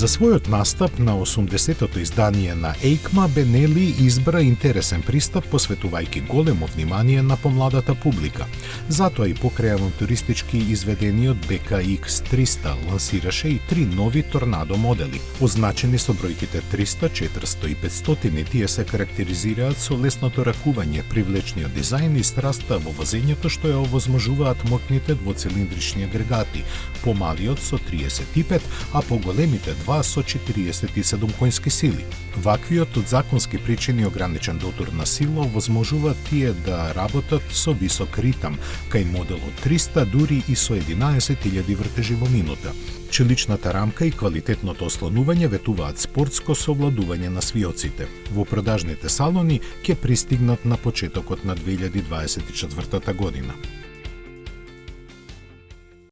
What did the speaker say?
За својот настап на 80-тото издание на EICMA, Бенели избра интересен пристап посветувајќи големо внимание на помладата публика. Затоа и покрај авантуристички изведениот BKX 300 лансираше и 3 нови торнадо модели. Означени со бројките 300, 400 и 500, тие се карактеризираат со лесното ракување, привлечниот дизајн и страста во возењето што ја овозможуваат моќните двоцилиндрични агрегати, помалиот со 35, а поголемите два со 47 конски сили. Ваквиот од законски причини ограничен дотур на сила овозможува тие да работат со висок ритам, кај моделот 300 дури и со 11.000 вртежи во минута. Челичната рамка и квалитетното ослонување ветуваат спортско совладување на свиоците. Во продажните салони ќе пристигнат на почетокот на 2024 година.